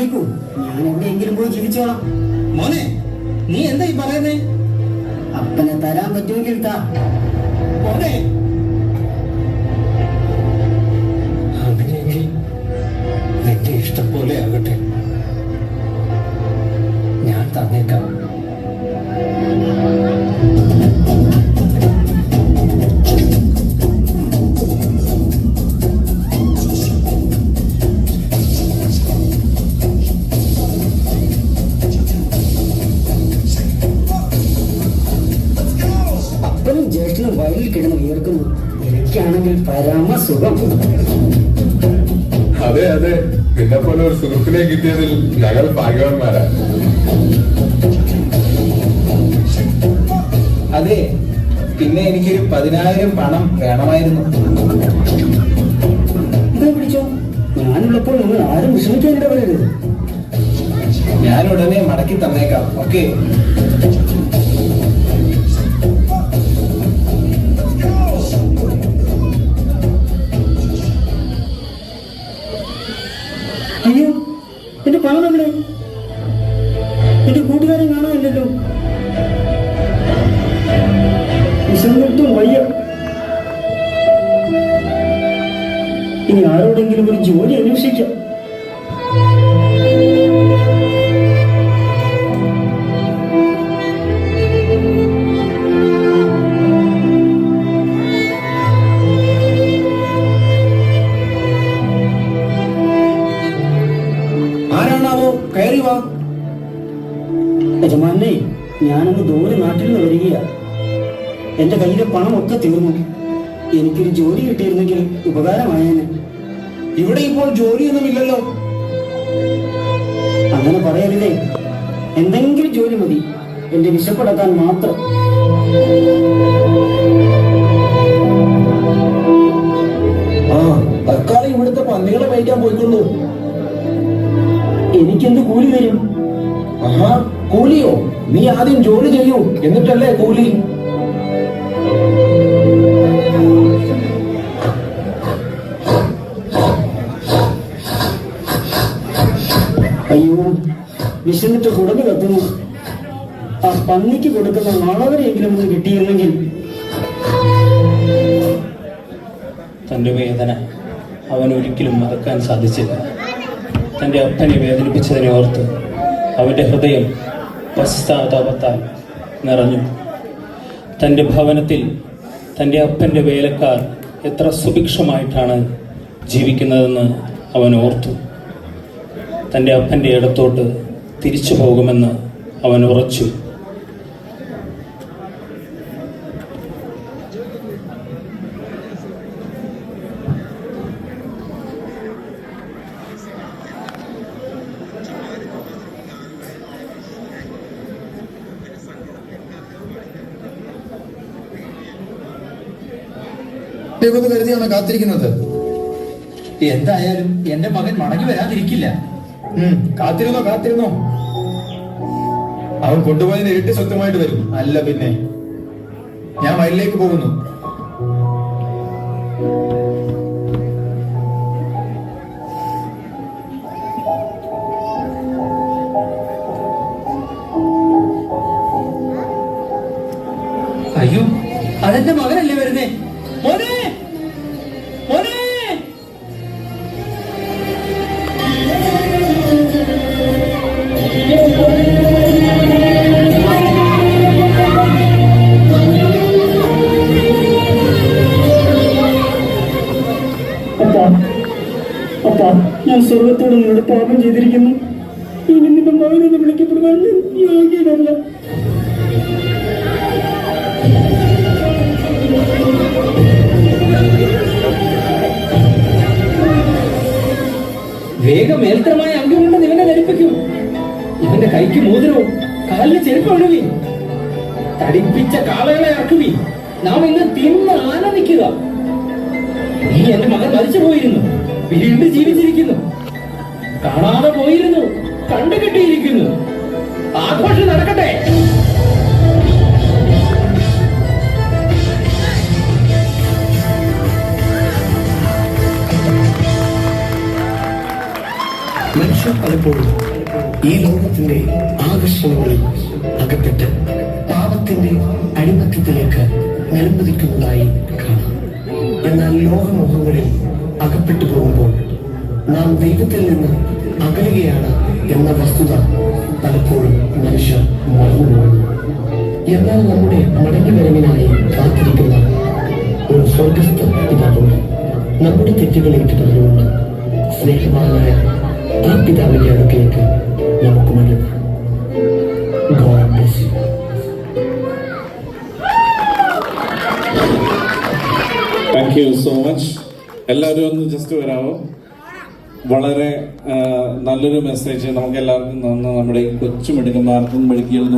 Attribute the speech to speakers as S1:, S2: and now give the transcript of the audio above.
S1: തന്നേക്കൂ, ഞാൻ എവിടെയെങ്കിലും പോയി ജീവിച്ചോളാം.
S2: മോനെ, നീ എന്താ ഈ പറയുന്നേ?
S1: അപ്പനെ തരാൻ പറ്റുമെങ്കിൽ താ.
S2: മോനെ, അങ്ങനെയെങ്കിൽ നിന്റെ ഇഷ്ടം പോലെ ആകട്ടെ, ഞാൻ തന്നേക്കാം.
S1: അപ്പനും ജ്യേഷ്ഠനും വയലിൽ കിടന്ന് ഉയർക്കുന്നു. എനിക്കാണെങ്കിൽ പരമസുഖം.
S3: അതെ അതെ, നിന്നെ പോലെ ഒരു സുഹൃത്തിനെ കിട്ടിയതിൽ ഞങ്ങൾ ഭാഗ്യവാന്മാരാ.
S2: അതെ, പിന്നെ എനിക്കൊരു 10,000 പണം വേണമായിരുന്നു.
S1: ഇതാ പിടിച്ചോ. ഞാനുള്ളപ്പോൾ നിങ്ങൾ ആരും വിഷമിക്കാൻ ഇടപെടരുത്.
S2: ഞാൻ ഉടനെ മടക്കി തന്നേക്കാം. ഓക്കെ?
S1: അയ്യോ, എന്റെ പണം എവിടെ? എന്റെ കൂട്ടുകാരൻ കാണാനില്ലല്ലോ. വിശന്നിട്ടും വയ്യ. ഇനി ആരോടെങ്കിലും ഒരു ജോലി അന്വേഷിക്കാം.
S2: ആരാണാവോ? കയറി വാ.
S1: യജമാനെ, ഞാനൊന്ന് ദൂരെ നാട്ടിൽ നിന്ന് വരികയാ. എന്റെ കയ്യിലെ പണമൊക്കെ തീർന്നു. എനിക്കൊരു ജോലി കിട്ടിയിരുന്നെങ്കിൽ ഉപകാരമായേനെ.
S2: ഇവിടെ ഇപ്പോൾ ജോലിയൊന്നുമില്ലല്ലോ.
S1: അങ്ങനെ പറയരുതേ. എന്തെങ്കിലും ജോലി മതി, എന്റെ വിശപ്പടക്കാൻ മാത്രം.
S2: ആ, തൽക്കാലം ഇവിടുത്തെ പന്നികളെ മേയ്ക്കാൻ പോയിക്കൊള്ളൂ.
S1: എനിക്കെന്ത് കൂലി തരും?
S2: ആഹാ, കൂലിയോ? നീ ആദ്യം ജോലി ചെയ്യൂ, എന്നിട്ടല്ലേ കൂലി.
S1: അയ്യോ, വിശന്നിട്ട് കുടഞ്ഞു കത്തുന്നു. ആ പന്നിക്ക് കൊടുക്കുന്ന നാളവരെയെങ്കിലും ഒന്ന് കിട്ടിയിരുന്നെങ്കിൽ.
S4: തൻ്റെ വേദന അവൻ ഒരിക്കലും മറക്കാൻ സാധിച്ചില്ല. തൻ്റെ അപ്പനെ വേദനിപ്പിച്ചതിനെ ഓർത്ത് അവൻ്റെ ഹൃദയം പശ്ചാത്താപത്താൽ നിറഞ്ഞു. തൻ്റെ ഭവനത്തിൽ തൻ്റെ അപ്പൻ്റെ വേലക്കാർ എത്ര സുഭിക്ഷമായിട്ടാണ് ജീവിക്കുന്നതെന്ന് അവൻ ഓർത്തു. തൻ്റെ അപ്പൻ്റെ ഇടത്തോട്ട് തിരിച്ചു പോകുമെന്ന് അവൻ ഉറച്ചു.
S3: കരുതിയാണ് കാത്തിരിക്കുന്നത്.
S2: എന്തായാലും എന്റെ മകൻ മടങ്ങി വരാതിരിക്കില്ല.
S3: കാത്തിരുന്നോ. അവൻ കൊണ്ടുപോയതിന് ഇരട്ടി സ്വന്തമായിട്ട് വരും. അല്ല പിന്നെ, ഞാൻ വയലിലേക്ക് പോകുന്നു.
S2: അയ്യോ, അതെന്റെ മകനല്ലേ വരുന്നേ. മോനെ, മോനെ.
S1: അപ്പാ, ഞാൻ സ്വർഗത്തോട് നിന്നോട് പാപം ചെയ്തിരിക്കുന്നു. ഇനി നിന്റെ മകനെന്ന് വിളിക്കപ്പെടുവാൻ ഞാൻ യോഗ്യനല്ല.
S2: വേഗം മേൽത്തരമായ അംഗം കൊണ്ട് ഇവനെ ധരിപ്പിക്കും. ഇവന്റെ കൈക്ക് മോതിരവും കാലിന് ചെരുപ്പ് ഒഴുകി. തടിപ്പിച്ച കാളകളെ ഇറക്കുവി. നാം ഇന്ന് തിന്ന് ആനന്ദിക്കുക. നീ എന്റെ മകൻ മരിച്ചു പോയിരുന്നു, വീണ്ടും ജീവിച്ചിരിക്കുന്നു. കാണാതെ പോയിരുന്നു, കണ്ടുകെട്ടിയിരിക്കുന്നു. ആഘോഷം നടക്കട്ടെ. മനുഷ്യ
S5: മനുഷ്യർ പലപ്പോഴും ഈ ലോകത്തിന്റെ ആകർഷണങ്ങളിൽ അകപ്പെട്ട് പാപത്തിന്റെ അടിമത്തത്തിലേക്ക് നിലംപതിക്കുന്നതായി കാണാം. എന്നാൽ ലോകമോഹങ്ങളിൽ അകപ്പെട്ടു പോകുമ്പോൾ നാം ദൈവത്തിൽ നിന്ന് അകലുകയാണ് എന്ന വസ്തുത പലപ്പോഴും മനുഷ്യർ മറന്നുപോകുന്നു. എന്നാൽ നമ്മുടെ മടങ്ങിവരവിനായി കാത്തിരിക്കുന്ന ഒരു സ്വർഗസ്ഥ പിതാവുണ്ട്. നമ്മുടെ തെറ്റുകൾ ഏറ്റുപറഞ്ഞുകൊണ്ട് സ്നേഹവാനായ ആ പിതാവിന്റെ അടുക്കിലേക്ക് നമുക്ക് മടങ്ങാം. God bless you.
S6: Thank you so much. എല്ലാവരും ഒന്ന് ജസ്റ്റ് വരാമോ? വളരെ നല്ലൊരു മെസ്സേജ് നമുക്ക് എല്ലാവർക്കും തന്ന നമ്മുടെ ഈ കൊച്ചു മിടുക്കന്മാർക്കും മിടുക്കികളും